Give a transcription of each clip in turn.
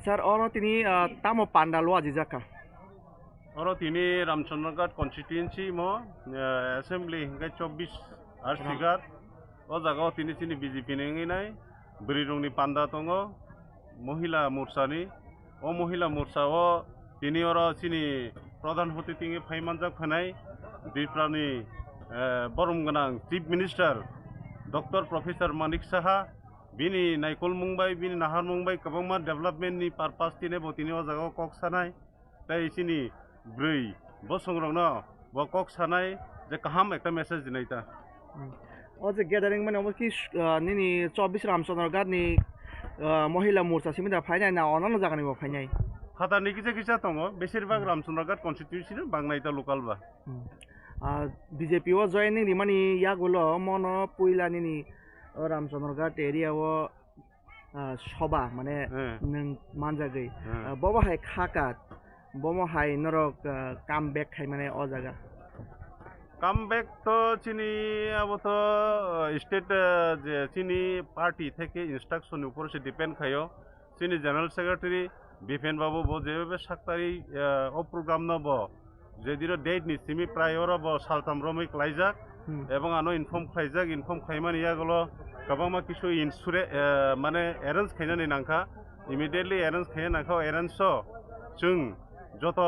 Sir, ono tini tamo panda lo aji jaka. Oro tini Ramchandrgarh constituency mo assembly hingga 24 আর figure ও জায়গাও তিনি চিনি BJP নেই নাই বৃরংনি পান্দা দङ মহিলা মোর্চানি ও মহিলা মোর্চাও তিনি ওর চিনি প্রধান হতে তিনি ফাইমানজাক ফানাই দ্বিপ্রানি বরম গোনাं chief minister doctor professor Manik Saha বিনি নাইকল মুंबाई बिनि नाहार मुंबाई गोबांमा डेभेलपमेन्टनि पारपास तिने बतिनि ओ जायगायाव कक सानाय ताइ सिनि ब्रै बसंग्रंनो ब कक सानाय जे काहाम एकटा मेसेज दिनायता ओ जे ग्यादारिंग माने अब कि निनि 24 रामचंद्रगढ़ नि महिला मोर्चा सिमिदा फाइनाय ना अनन जागानि बो फाइनाय खातानि किसे किसा दङ बेसिरभाग रामचंद्रगढ़ कन्स्टिट्युएन्सि बांनायता लोकाल बा बीजेपी ओ जयनिं रिमानि यागुलो मन पुइलानि नि रामचंद्रगढ़ एरियाव सभा माने नों मानजागै बबाहाय खाकात बमहाय नरक काम बेक खाय माने अ जागा काम बेक तो चिनी अब तो स्टेट जे चिनी पार्टी থেকে ইনস্ট্রাকশনের উপর সে ডিপেন্ড খায়ো চিনি জেনারেল সেক্রেটারি বিপেন বাবু বো যেভাবে 7 তারিখ ও প্রোগ্রাম নব যেদিন ডেট নিছিমি প্রায় ওর সালতাম রমিক লাইজাক এবং আনো ইনফর্ম খাইমান ইয়াগুলো गोबांमा किसु इन्सुरे माने एरेन्ज खायनानै नांखा इमिडिएटलि एरेन्ज खायना नांखा एरेन्ज जों जत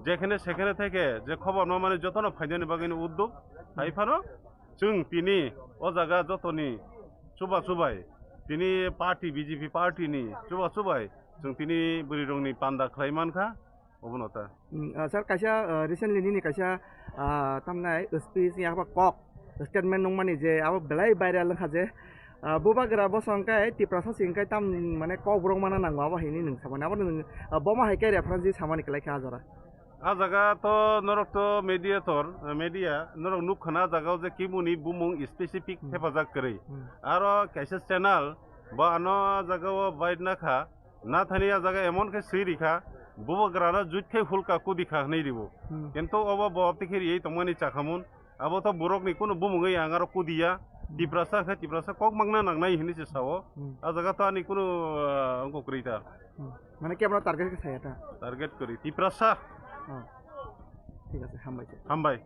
जेखाने सेखाने থেকে যে খবর ন মানে যত না ফাইনাनि बागैनो उद्योग हाइफारो जों तिनि ओ जागा जतनि सुबाय तिनि पार्टी बीजेपी पार्टीनि सुबाय जों तिनि बरिरंनि पान्दा खायमानखा अबनता सर कायसा रिसेंटलि नि कायसा तामनाय स्पीच याबा कक स्टेटमेंट नंग माने जे अब बेलाय भाइराल खाजे बुबागरा बसंकाय तिप्रासा सिंकाय ताम माने कब्रं माना नांगवा बाहिनि नों सामाने अब नों बमा हायकाय रेफरेंस जि सामाने कलाय खा जरा आ जागा तो नरक तो मीडिया नरक नुखना जागाव जे किमुनि बुमुं स्पेसिफिक हेफाजाब करै आरो कैसे चैनल बा अनो जागाव बाइड नाखा ना थानि आ जागा एमन के सिरिखा बुबागराना जुटखे हुलका कुदिखा नै दिबो किन्तु अब बतिखिरि ए तमनि चाखामुन अब तो बरकनि कुनु बुमुङै आंगार कुदिया तिप्रासा कक मांगना नांनाय हिनि से सावो आ जागा तो आनि कुनु अंको करिता माने के आपना टारगेट के सायाता टारगेट करि तिप्रासा ठीक আছে हामबाय